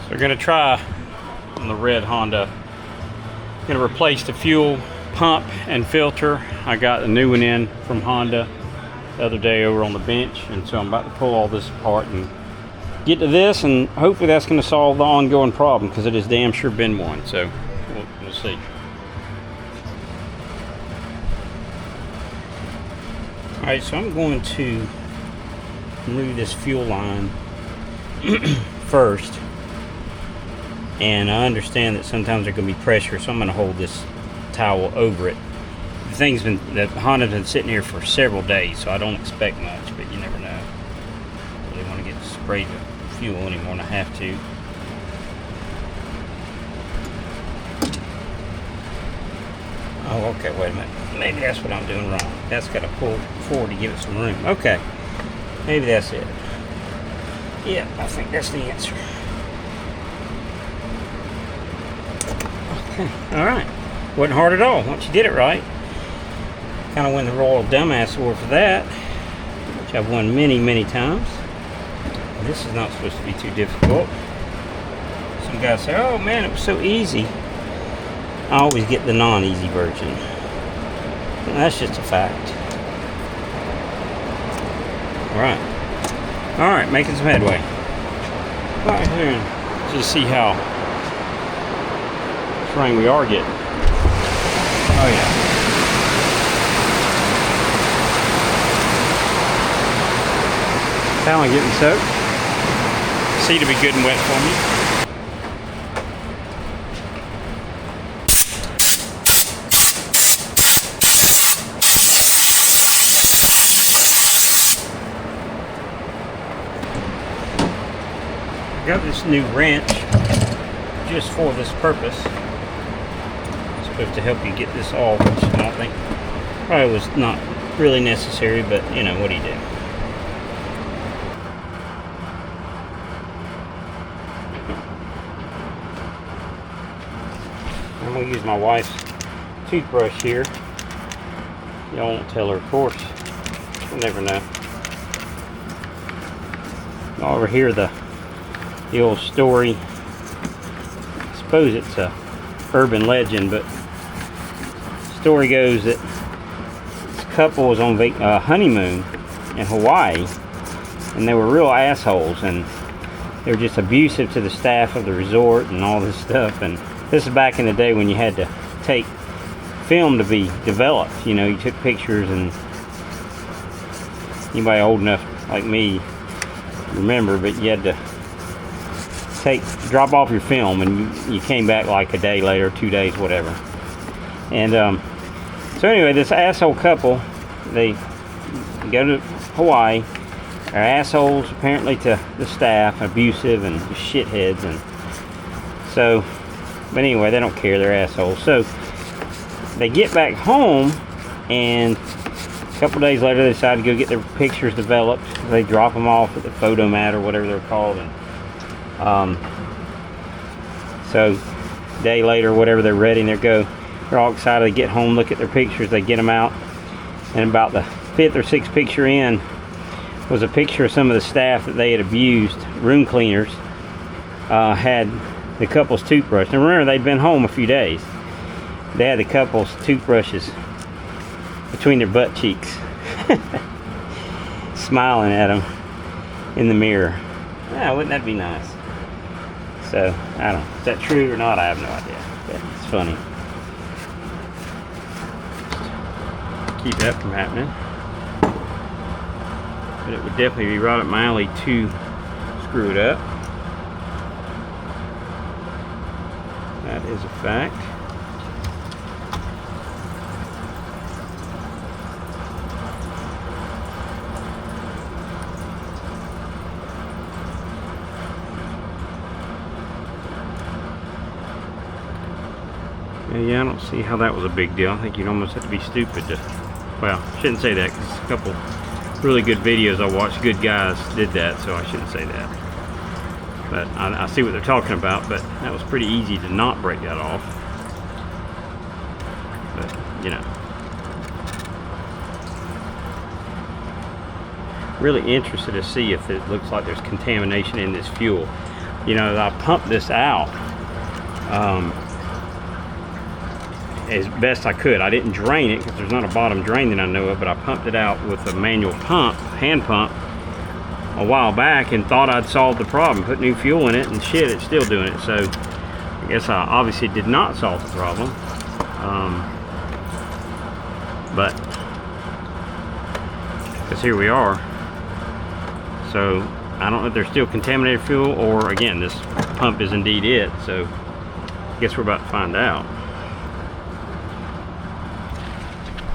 So we're gonna try on the red Honda. Gonna replace the fuel pump and filter. I got a new one in from Honda the other day over on the bench, and so I'm about to pull all this apart and get to this, and hopefully that's going to solve the ongoing problem, because it has damn sure been one. So we'll see. Alright, so I'm going to remove this fuel line first, and I understand that sometimes there's going to be pressure, so I'm going to hold this towel over it. The Honda's been sitting here for several days, so I don't expect much, but you never know. I really want to get sprayed with fuel any more than I have to. Oh, okay, wait a minute. Maybe that's what I'm doing wrong. That's got to pull forward to give it some room. Okay, maybe that's it. Yeah, I think that's the answer. Okay, alright. Wasn't hard at all once you did it right. Kind of win the Royal Dumbass Award for that, which I've won many, many times. This is not supposed to be too difficult. Some guys say, oh man, it was so easy. I always get the non-easy version. And that's just a fact. Alright, making some headway. Right here, and just see how spraying we are getting. Oh yeah. Talent getting soaked. Seat to be good and wet for me. I got this new wrench just for this purpose. It's supposed to help you get this off, which I don't think probably was not really necessary, but you know, what do you do? I'm going to use my wife's toothbrush here. Y'all won't tell her, of course. You'll never know. Y'all ever hear the old story? I suppose it's a urban legend, but the story goes that this couple was on honeymoon in Hawaii, and they were real assholes, and they were just abusive to the staff of the resort and all this stuff. And this is back in the day when you had to take film to be developed. You know, you took pictures, and anybody old enough like me remember, but you had to drop off your film, and you came back like a day later, 2 days, whatever. And so anyway, this asshole couple, they go to Hawaii. They're assholes apparently to the staff, abusive and shitheads, and so. But anyway, they don't care, they're assholes. So they get back home, and a couple days later they decide to go get their pictures developed. They drop them off at the photomat or whatever they're called, and so a day later, whatever, they're ready and they're all excited to get home, look at their pictures. They get them out, and about the 5th or 6th picture in was a picture of some of the staff that they had abused. Room cleaners had the couple's toothbrush. Now remember, they'd been home a few days. They had the couple's toothbrushes between their butt cheeks, smiling at them in the mirror. Yeah, wouldn't that be nice? So, I don't know. Is that true or not? I have no idea. But it's funny. Keep that from happening. But it would definitely be right up my alley to screw it up. That is a fact. Yeah, I don't see how that was a big deal. I think you'd almost have to be stupid to, well, I shouldn't say that, because a couple really good videos I watched, good guys did that, so I shouldn't say that. But I see what they're talking about, but that was pretty easy to not break that off. But, you know. Really interested to see if it looks like there's contamination in this fuel. you know, I pumped this out as best I could. I didn't drain it because there's not a bottom drain that I know of, but I pumped it out with a manual pump, hand pump, a while back, and thought I'd solved the problem. Put new fuel in it, and shit, it's still doing it. So I guess I obviously did not solve the problem. But because here we are. So I don't know if there's still contaminated fuel, or again, this pump is indeed it. So I guess we're about to find out.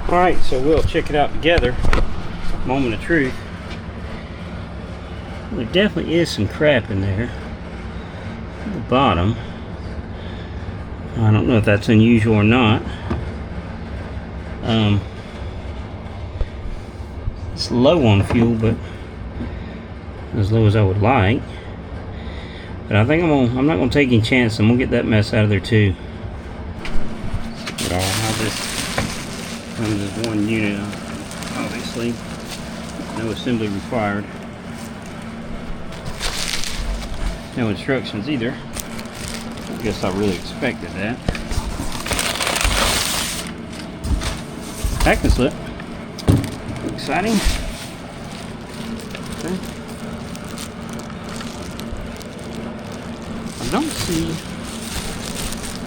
All right, so we'll check it out together. Moment of truth. There definitely is some crap in there at the bottom. I don't know if that's unusual or not. It's low on fuel, but as low as I would like. But I think I'm not gonna take any chances. I'm gonna get that mess out of there too. But I'll have this comes as one unit, obviously. No assembly required. No instructions either. I guess I really expected that. Packing slip. Exciting. Okay. I don't see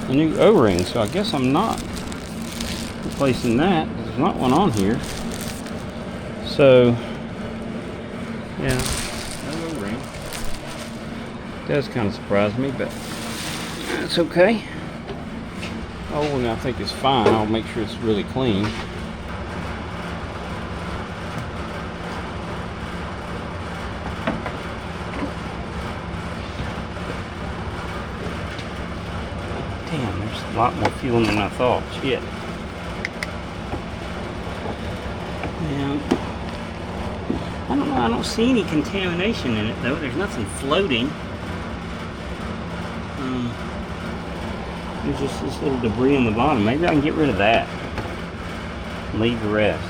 a new O-ring, so I guess I'm not replacing that. There's not one on here. So, yeah, no O-ring. Does kind of surprise me, but that's okay. Oh, and I think it's fine. I'll make sure it's really clean. Damn, there's a lot more fuel than I thought. Shit. Yeah. I don't know. I don't see any contamination in it though. There's nothing floating. There's just this little debris on the bottom. Maybe I can get rid of that and leave the rest.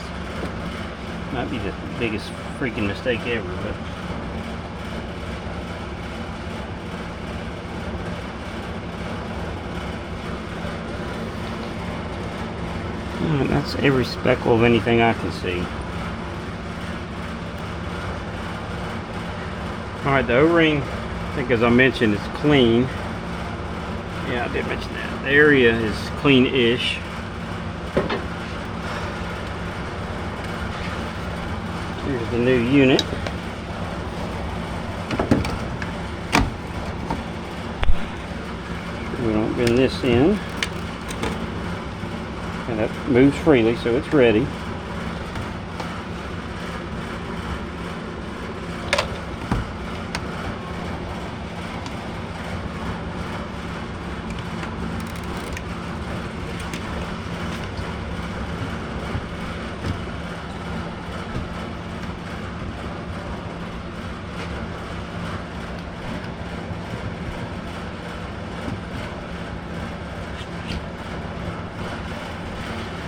Might be the biggest freaking mistake ever, but alright, that's every speckle of anything I can see. Alright, the O-ring, I think as I mentioned, it's clean. Yeah, I did mention that. The area is clean-ish. Here's the new unit. We don't bend this in. And that moves freely, so it's ready.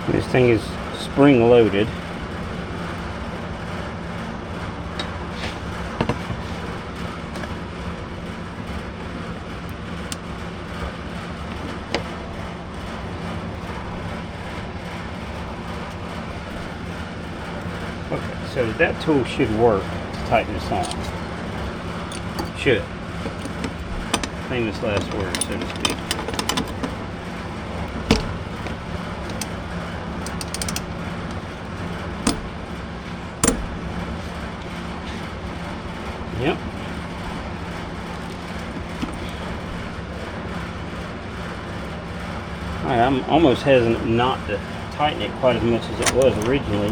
This thing is spring loaded. Okay, so that tool should work to tighten this on. Should. Famous last word, so to speak. Yep. Alright, I'm almost hesitant not to tighten it quite as much as it was originally.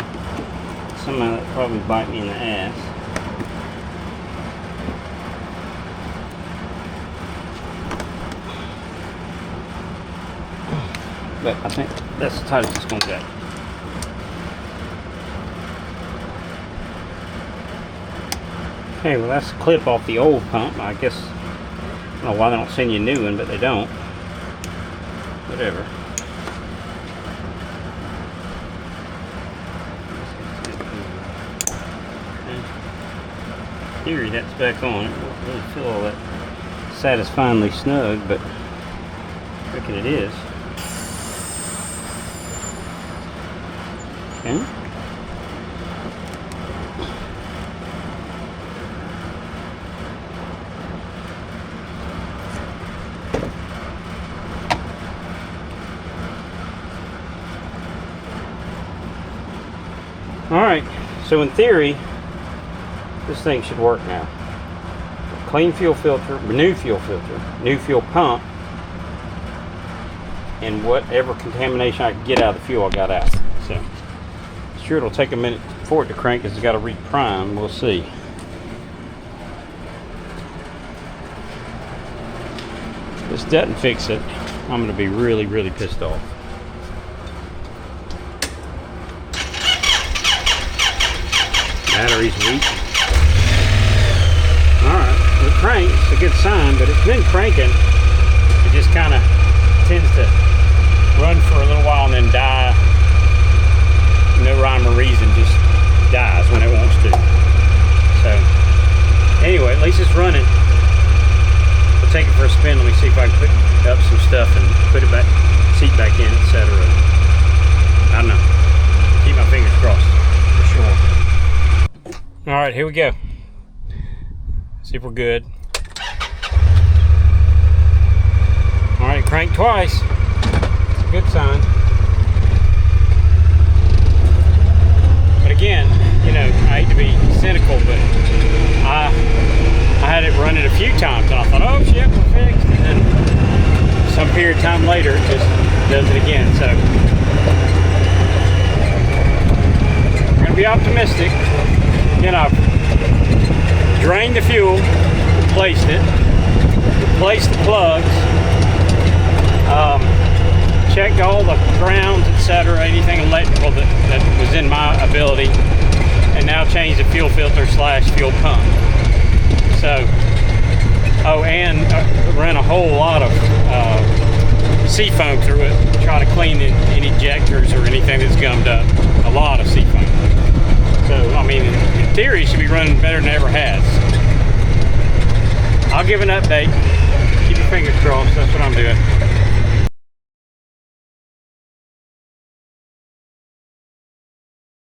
Somehow that probably bite me in the ass. But I think that's the tightest it's going to get. Okay, well that's the clip off the old pump. I guess, I don't know why they don't send you a new one, but they don't. Whatever. In theory, that's back on. It won't really feel all that satisfyingly snug, but I reckon it is. Okay. Alright, so in theory, this thing should work now. Clean fuel filter, new fuel pump, and whatever contamination I can get out of the fuel I got out. So, sure it'll take a minute for it to crank because it's got to reprime. We'll see. If this doesn't fix it, I'm going to be really, really pissed off. Battery's weak. Alright, it cranks, a good sign, but it's been cranking. It just kind of tends to run for a little while and then die. No rhyme or reason, just dies when it wants to. So, anyway, at least it's running. I'll take it for a spin. Let me see if I can put up some stuff and put it back, seat back in, etc. I don't know. Keep my fingers crossed, for sure. Alright, here we go. See if we're good. Alright, crank twice. Good sign. But again, you know, I hate to be cynical, but I had it running a few times and I thought, oh shit, we're fixed. And then some period of time later, it just does it again. So, we're going to be optimistic. Again, I've drained the fuel, replaced it, replaced the plugs, checked all the grounds, etc., anything electrical that was in my ability, and now changed the fuel filter / fuel pump. So, and ran a whole lot of sea foam through it, try to clean any ejectors or anything that's gummed up. A lot of sea foam. So, I mean, in theory, it should be running better than it ever has. I'll give an update. Keep your fingers crossed. That's what I'm doing.